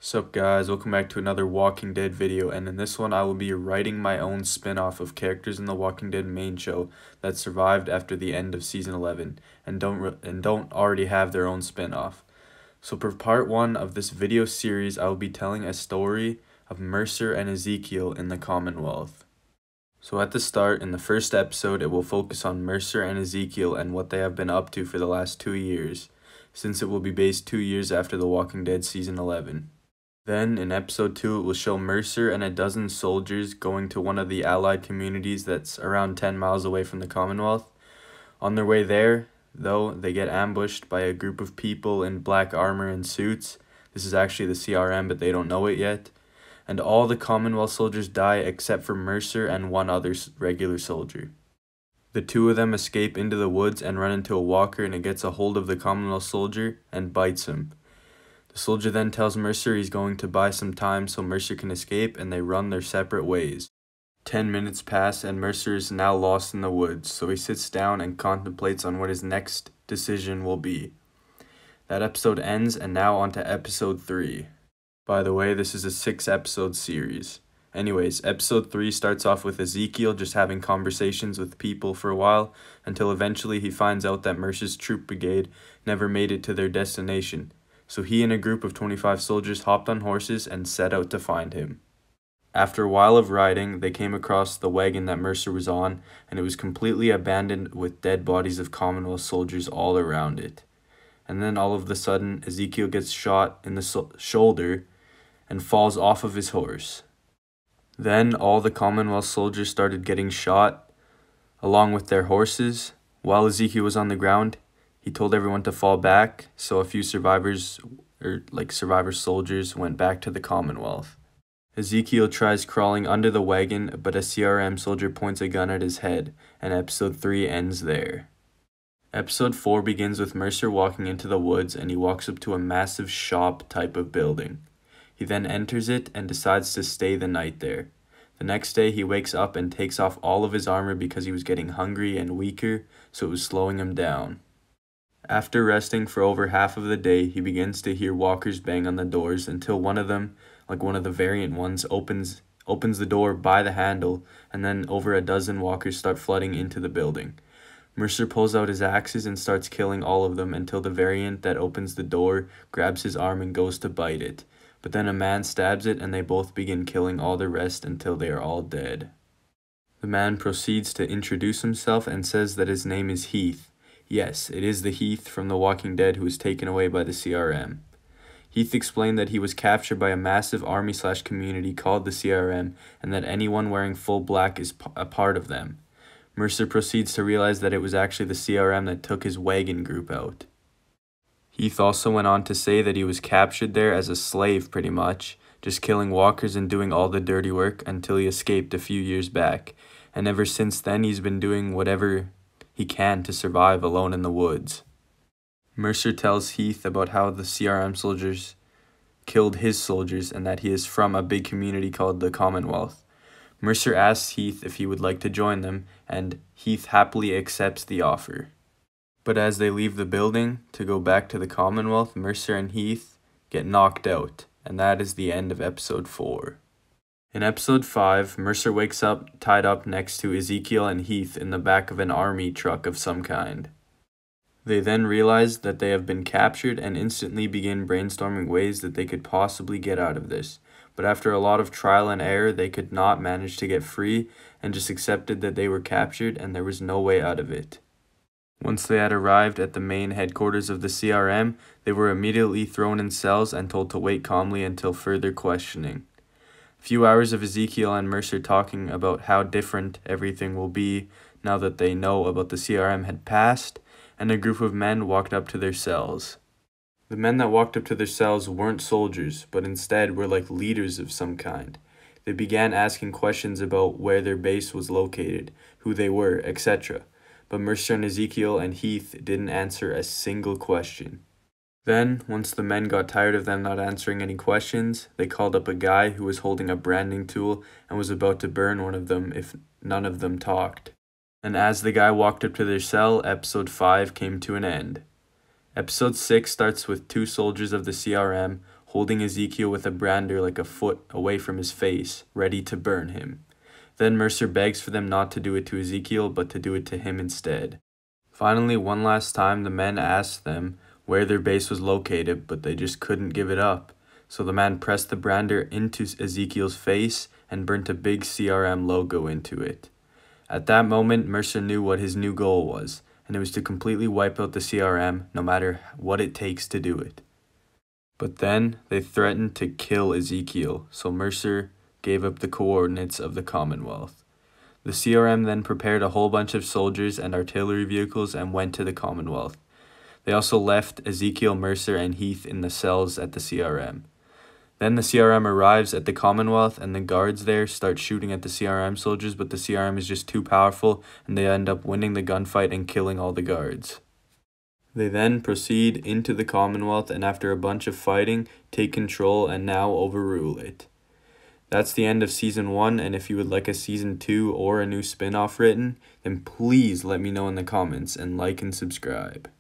Sup guys, welcome back to another Walking Dead video, and in this one I will be writing my own spin-off of characters in the Walking Dead main show that survived after the end of season 11 and don't already have their own spin-off. So for part 1 of this video series, I will be telling a story of Mercer and Ezekiel in the Commonwealth. So at the start, in the first episode, it will focus on Mercer and Ezekiel and what they have been up to for the last 2 years, since it will be based 2 years after The Walking Dead season 11. Then, in episode 2, it will show Mercer and a dozen soldiers going to one of the allied communities that's around 10 miles away from the Commonwealth. On their way there, though, they get ambushed by a group of people in black armor and suits. This is actually the CRM, but they don't know it yet. And all the Commonwealth soldiers die except for Mercer and one other regular soldier. The two of them escape into the woods and run into a walker, and it gets a hold of the Commonwealth soldier and bites him. The soldier then tells Mercer he's going to buy some time so Mercer can escape, and they run their separate ways. 10 minutes pass and Mercer is now lost in the woods, so he sits down and contemplates on what his next decision will be. That episode ends, and now on to episode 3. By the way, this is a 6-episode series. Anyways, episode 3 starts off with Ezekiel just having conversations with people for a while, until eventually he finds out that Mercer's troop brigade never made it to their destination. So he and a group of 25 soldiers hopped on horses and set out to find him. After a while of riding, they came across the wagon that Mercer was on, and it was completely abandoned with dead bodies of Commonwealth soldiers all around it. And then all of a sudden, Ezekiel gets shot in the shoulder and falls off of his horse. Then all the Commonwealth soldiers started getting shot, along with their horses. While Ezekiel was on the ground, he told everyone to fall back, so a few survivor soldiers went back to the Commonwealth. Ezekiel tries crawling under the wagon, but a CRM soldier points a gun at his head, and episode 3 ends there. Episode 4 begins with Mercer walking into the woods, and he walks up to a massive shop type of building. He then enters it and decides to stay the night there. The next day he wakes up and takes off all of his armor because he was getting hungry and weaker, so it was slowing him down. After resting for over half of the day, he begins to hear walkers bang on the doors until one of them, like one of the variant ones, opens the door by the handle, and then over a dozen walkers start flooding into the building. Mercer pulls out his axes and starts killing all of them until the variant that opens the door grabs his arm and goes to bite it. But then a man stabs it and they both begin killing all the rest until they are all dead. The man proceeds to introduce himself and says that his name is Heath. Yes, it is the Heath from The Walking Dead who was taken away by the CRM. Heath explained that he was captured by a massive army/community called the CRM, and that anyone wearing full black is a part of them. Mercer proceeds to realize that it was actually the CRM that took his wagon group out. Heath also went on to say that he was captured there as a slave pretty much, just killing walkers and doing all the dirty work until he escaped a few years back, and ever since then he's been doing whatever he can to survive alone in the woods. Mercer tells Heath about how the CRM soldiers killed his soldiers and that he is from a big community called the Commonwealth. Mercer asks Heath if he would like to join them, and Heath happily accepts the offer. But as they leave the building to go back to the Commonwealth, Mercer and Heath get knocked out, and that is the end of episode 4. In episode 5, Mercer wakes up tied up next to Ezekiel and Heath in the back of an army truck of some kind. They then realize that they have been captured and instantly begin brainstorming ways that they could possibly get out of this. But after a lot of trial and error, they could not manage to get free and just accepted that they were captured and there was no way out of it. Once they had arrived at the main headquarters of the CRM, they were immediately thrown in cells and told to wait calmly until further questioning. A few hours of Ezekiel and Mercer talking about how different everything will be now that they know about the CRM had passed, and a group of men walked up to their cells. The men that walked up to their cells weren't soldiers, but instead were like leaders of some kind. They began asking questions about where their base was located, who they were, etc. But Mercer and Ezekiel and Heath didn't answer a single question. Then, once the men got tired of them not answering any questions, they called up a guy who was holding a branding tool and was about to burn one of them if none of them talked. And as the guy walked up to their cell, episode 5 came to an end. Episode 6 starts with 2 soldiers of the CRM holding Ezekiel with a brander like a foot away from his face, ready to burn him. Then Mercer begs for them not to do it to Ezekiel, but to do it to him instead. Finally, one last time, the men asked them where their base was located, but they just couldn't give it up. So the man pressed the brander into Ezekiel's face and burnt a big CRM logo into it. At that moment, Mercer knew what his new goal was, and it was to completely wipe out the CRM, no matter what it takes to do it. But then they threatened to kill Ezekiel, so Mercer gave up the coordinates of the Commonwealth. The CRM then prepared a whole bunch of soldiers and artillery vehicles and went to the Commonwealth. They also left Ezekiel, Mercer, and Heath in the cells at the CRM. Then the CRM arrives at the Commonwealth, and the guards there start shooting at the CRM soldiers, but the CRM is just too powerful, and they end up winning the gunfight and killing all the guards. They then proceed into the Commonwealth, and after a bunch of fighting, take control and now overrule it. That's the end of Season 1, and if you would like a Season 2 or a new spin-off written, then please let me know in the comments, and like and subscribe.